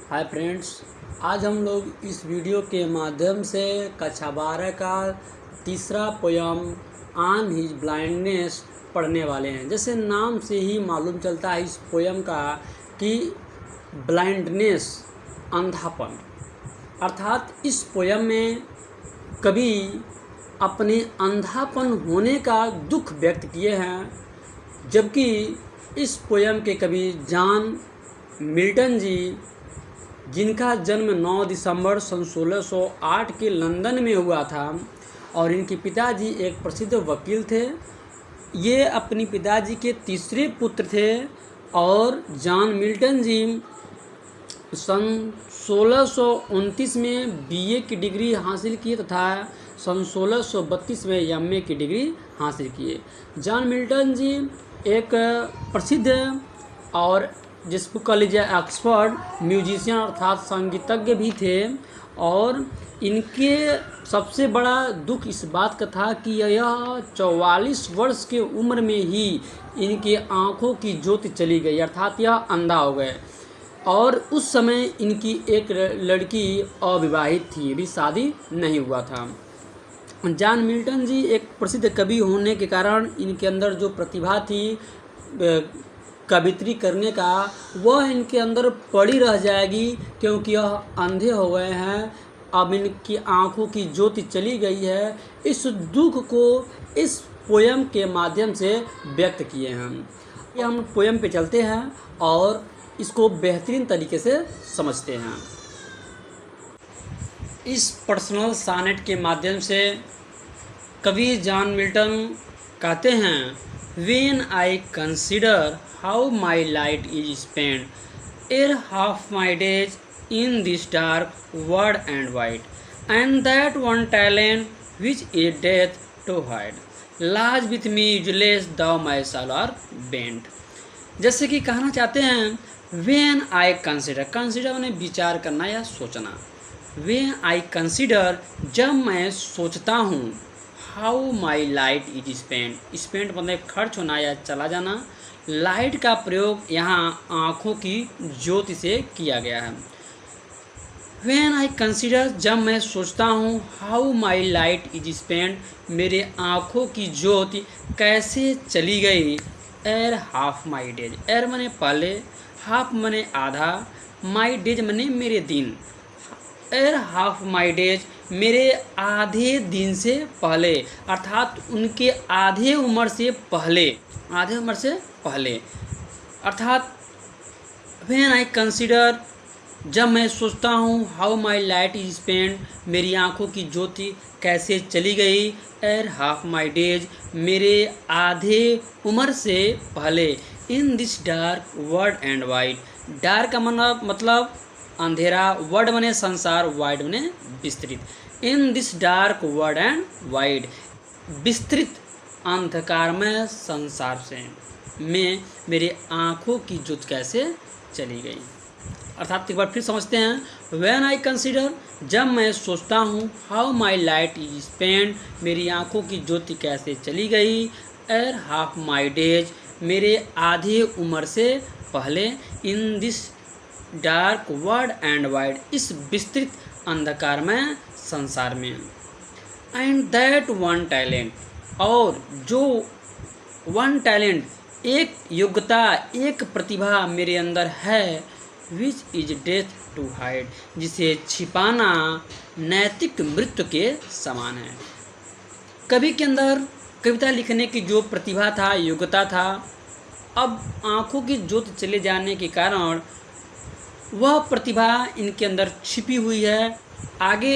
Hi friends, आज हम लोग इस वीडियो के माध्यम से कक्षा 12 का तीसरा पोयम ऑन हिज ब्लाइंडनेस पढ़ने वाले हैं। जैसे नाम से ही मालूम चलता है इस पोयम का कि ब्लाइंडनेस अंधापन, अर्थात इस पोयम में कवि अपने अंधापन होने का दुख व्यक्त किए हैं। जबकि इस पोयम के कवि जॉन मिल्टन जी, जिनका जन्म 9 दिसंबर सन 1608 के लंदन में हुआ था और इनके पिताजी एक प्रसिद्ध वकील थे। ये अपने पिताजी के तीसरे पुत्र थे और जॉन मिल्टन जी सन 1629 में बीए की डिग्री हासिल किए तथा सन 1632 में एमए की डिग्री हासिल किए। जॉन मिल्टन जी एक प्रसिद्ध और जिसको कह लीजिए ऑक्सफोर्ड म्यूजिशियन अर्थात संगीतज्ञ भी थे। और इनके सबसे बड़ा दुख इस बात का था कि यह 44 वर्ष के उम्र में ही इनकी आँखों की ज्योति चली गई, अर्थात यह अंधा हो गए। और उस समय इनकी एक लड़की अविवाहित थी, अभी शादी नहीं हुआ था। जॉन मिल्टन जी एक प्रसिद्ध कवि होने के कारण इनके अंदर जो प्रतिभा थी कवित्री करने का, वह इनके अंदर पड़ी रह जाएगी, क्योंकि यह अंधे हो गए हैं। अब इनकी आँखों की ज्योति चली गई है। इस दुख को इस पोयम के माध्यम से व्यक्त किए हैं। ये हम पोयम पे चलते हैं और इसको बेहतरीन तरीके से समझते हैं। इस पर्सनल सानेट के माध्यम से कवि जॉन मिल्टन कहते हैं, When I consider how my light is spent, ere half my days in this dark world and wide, and that one talent which is death to hide, lies with me useless thou my soul are bent। जैसे कि कहना चाहते हैं, When I consider माने विचार करना या सोचना। When I consider जब मैं सोचता हूँ, how my light is spent, spent मतलब खर्च होना या चला जाना। लाइट का प्रयोग यहाँ आँखों की ज्योति से किया गया है। व्हेन आई कंसिडर जब मैं सोचता हूँ, how my light is spent मेरे आँखों की ज्योति कैसे चली गई। एर हाफ माई डेज, एर मने पहले, हाफ मने आधा, माई डेज मने मेरे दिन। एर हाफ माई डेज मेरे आधे दिन से पहले, अर्थात उनके आधे उम्र से पहले, आधे उम्र से पहले। अर्थात व्हेन आई कंसिडर जब मैं सोचता हूँ, how my light is spent मेरी आँखों की ज्योति कैसे चली गई। एर हाफ माई डेज मेरे आधे उम्र से पहले। In this dark word and wide, dark का मतलब अंधेरा, वर्ड बने संसार, वाइड बने विस्तृत। In this dark word and wide, विस्तृत अंधकारमय संसार से में मेरे आँखों की ज्योति कैसे चली गई। अर्थात एक बार फिर समझते हैं। व्हेन आई कंसिडर जब मैं सोचता हूँ, how my light is spent मेरी आँखों की ज्योति कैसे चली गई। एर हाफ माई डेज मेरे आधे उम्र से पहले। In this dark word and wide इस विस्तृत अंधकारमय संसार में। एंड दैट वन टैलेंट, और जो वन टैलेंट, एक योग्यता, एक प्रतिभा मेरे अंदर है, which is death to hide जिसे छिपाना नैतिक मृत्यु के समान है। कवि के अंदर कविता लिखने की जो प्रतिभा था, योग्यता था, अब आँखों की ज्योति चले जाने के कारण वह प्रतिभा इनके अंदर छिपी हुई है। आगे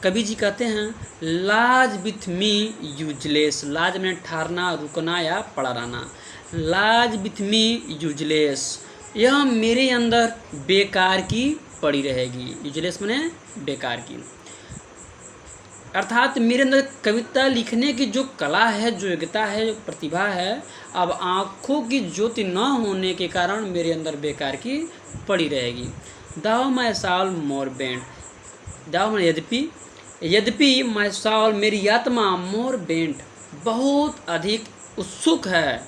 कवि जी कहते हैं, लाज विथ मी यूजलेस, लाज में ठहरना, रुकना या पड़ा रहना। लाज विथ मी यूजलेस, यह मेरे अंदर बेकार की पड़ी रहेगी। यूजलेस माने बेकार की, अर्थात मेरे अंदर कविता लिखने की जो कला है, जो योग्यता है, जो प्रतिभा है, अब आँखों की ज्योति न होने के कारण मेरे अंदर बेकार की पड़ी रहेगी। दाव माई सॉल मोर बेंट, दाव में यद्यपि माई सॉल मेरी आत्मा मोर बेंट बहुत अधिक उत्सुक है,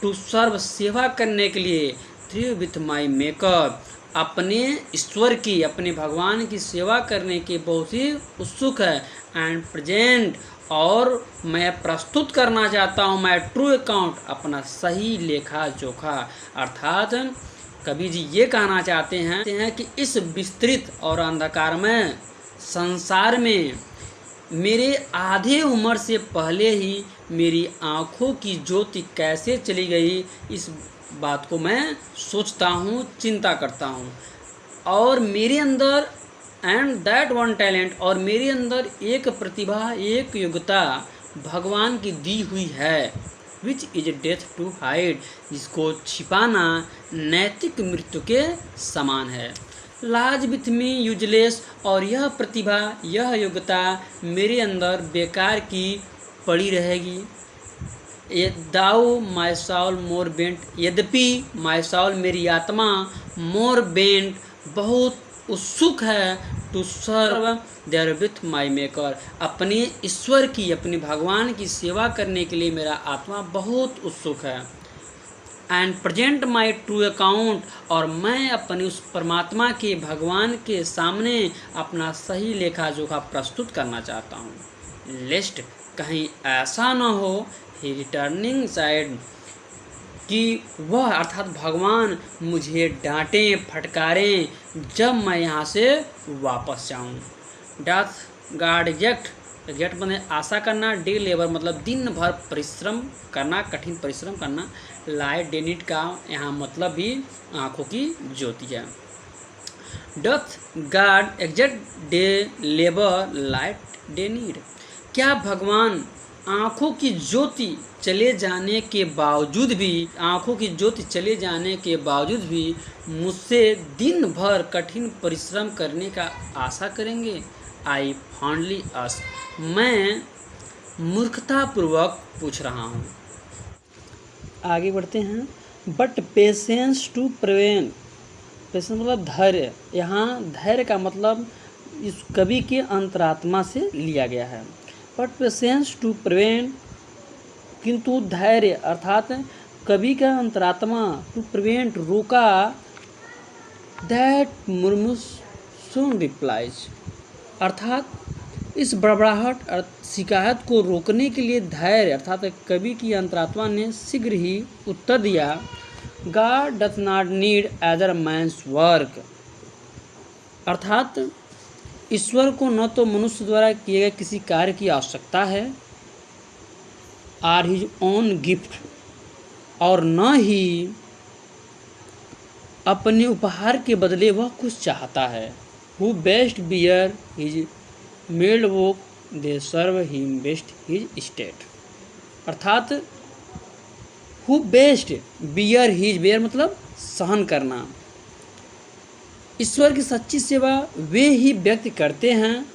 टू सर्व सेवा करने के लिए, थ्रू विथ माई मेकअप अपने ईश्वर की, अपने भगवान की सेवा करने के बहुत ही उत्सुक है। एंड प्रेजेंट, और मैं प्रस्तुत करना चाहता हूँ माय ट्रू अकाउंट, अपना सही लेखा जोखा। अर्थात कबीर जी ये कहना चाहते हैं कि इस विस्तृत और अंधकारमय संसार में मेरे आधे उम्र से पहले ही मेरी आँखों की ज्योति कैसे चली गई, इस बात को मैं सोचता हूँ, चिंता करता हूँ। और मेरे अंदर एंड दैट वन टैलेंट, और मेरे अंदर एक प्रतिभा, एक योग्यता भगवान की दी हुई है, which is death to hide, जिसको छिपाना नैतिक मृत्यु के समान है। लाज विथ मी यूजलेस, और यह प्रतिभा, यह योग्यता मेरे अंदर बेकार की पड़ी रहेगी। दाउ माई साउल मोर बेंट, यद्यपि माई साउल मेरी आत्मा मोर बेंट बहुत उत्सुक है, to serve there with my maker, अपने ईश्वर की, अपने भगवान की सेवा करने के लिए मेरा आत्मा बहुत उत्सुक है। And present my true account, और मैं अपने उस परमात्मा के, भगवान के सामने अपना सही लेखा जोखा प्रस्तुत करना चाहता हूँ। लेस्ट, कहीं ऐसा न हो ही रिटर्निंग साइड, कि वह अर्थात भगवान मुझे डांटें, फटकारें जब मैं यहाँ से वापस जाऊँ। डेथ गार्ड एग्जैक्ट बने आशा करना, डे लेबर मतलब दिन भर परिश्रम करना, कठिन परिश्रम करना। लाइट डेनिट का यहाँ मतलब भी आँखों की ज्योति है। Doth God exact day labour light denied, क्या भगवान आँखों की ज्योति चले जाने के बावजूद भी, आँखों की ज्योति चले जाने के बावजूद भी मुझसे दिन भर कठिन परिश्रम करने का आशा करेंगे? आई फॉन्डली आस्क, मैं मूर्खतापूर्वक पूछ रहा हूँ। आगे बढ़ते हैं। But patience to prevent, patience मतलब धैर्य, यहाँ धैर्य का मतलब इस कवि के अंतरात्मा से लिया गया है। बट पेशेंस टू प्रिवेंट, किंतु धैर्य अर्थात कवि का अंतरात्मा, टू प्रिवेंट रोका, दैट मुर्मुस सुन रिप्लाइज, अर्थात इस बड़बड़ाहट शिकायत को रोकने के लिए धैर्य अर्थात कवि की अंतरात्मा ने शीघ्र ही उत्तर दिया, God doth not need either man's work, अर्थात ईश्वर को न तो मनुष्य द्वारा किए गए किसी कार्य की आवश्यकता है, आर हिज ओन गिफ्ट, और न ही अपने उपहार के बदले वह कुछ चाहता है। Who best bear his mild yoke they serve him best his state, अर्थात who best bear his, bear मतलब सहन करना, ईश्वर की सच्ची सेवा वे ही व्यक्ति करते हैं,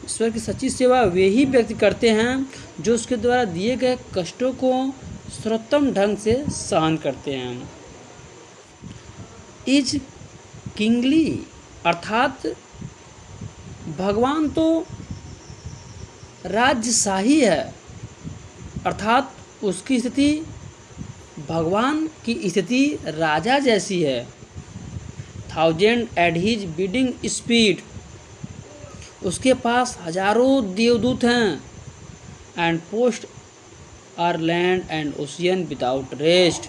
ईश्वर की सच्ची सेवा वे ही व्यक्ति करते हैं जो उसके द्वारा दिए गए कष्टों को सर्वोत्तम ढंग से सहन करते हैं। इज किंगली, अर्थात भगवान तो राजशाही है, अर्थात उसकी स्थिति, भगवान की स्थिति राजा जैसी है। Thousand at his bidding speed, उसके पास हजारों देवदूत हैं। And post o'er land and ocean without rest,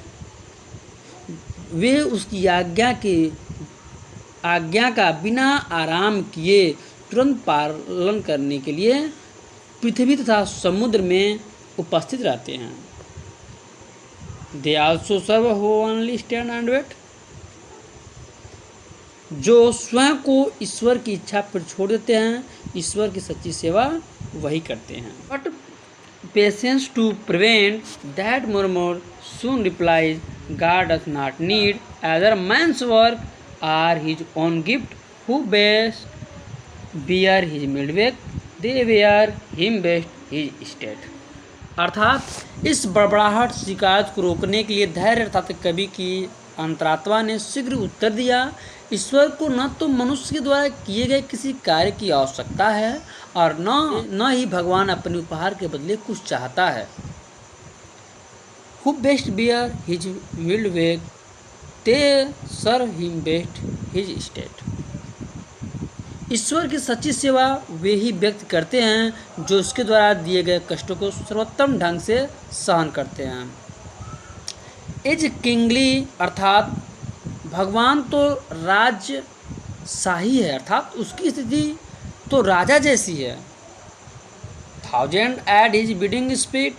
वे उसकी आज्ञा का बिना आराम किए तुरंत पालन करने के लिए पृथ्वी तथा समुद्र में उपस्थित रहते हैं। They also serve who only stand and wait, जो स्वयं को ईश्वर की इच्छा पर छोड़ देते हैं, ईश्वर की सच्ची सेवा वही करते हैं। But patience to prevent that murmur soon replies, God does not need either man's work or his own gift, who best bear his midwife, they wear him best his state, अर्थात इस बड़बड़ाहट शिकायत को रोकने के लिए धैर्य अर्थात कवि की अंतरात्मा ने शीघ्र उत्तर दिया, ईश्वर को न तो मनुष्य के द्वारा किए गए किसी कार्य की आवश्यकता है और न ही भगवान अपने उपहार के बदले कुछ चाहता है। Who best bear his midwife, they serve him best his state. ईश्वर की सच्ची सेवा वे ही व्यक्त करते हैं जो उसके द्वारा दिए गए कष्टों को सर्वोत्तम ढंग से सहन करते हैं। इज किंगली अर्थात भगवान तो राज्य शाही है, अर्थात उसकी स्थिति तो राजा जैसी है। 1000 एट हिज बिडिंग स्पीड,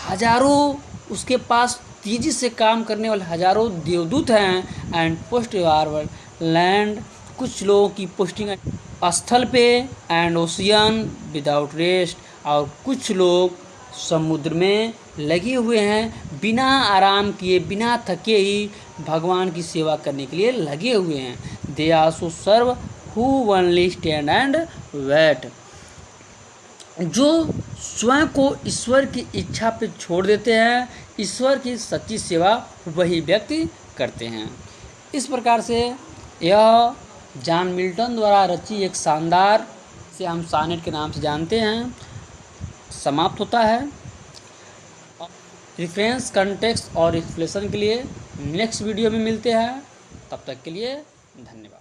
हजारों उसके पास तेजी से काम करने वाले हजारों देवदूत हैं। एंड पोस्ट लैंड, कुछ लोगों की पोस्टिंग स्थल पे। एंड ओशियन विदाउट रेस्ट, और कुछ लोग समुद्र में लगे हुए हैं बिना आराम किए, बिना थके ही भगवान की सेवा करने के लिए लगे हुए हैं। They also serve who only stand and wait, जो स्वयं को ईश्वर की इच्छा पे छोड़ देते हैं। ईश्वर की सच्ची सेवा वही व्यक्ति करते हैं। इस प्रकार से यह जॉन मिल्टन द्वारा रची एक शानदार, से हम सानेट के नाम से जानते हैं, समाप्त होता है। रेफरेंस, कंटेक्स्ट और एक्सप्लेनेशन के लिए नेक्स्ट वीडियो में मिलते हैं। तब तक के लिए धन्यवाद।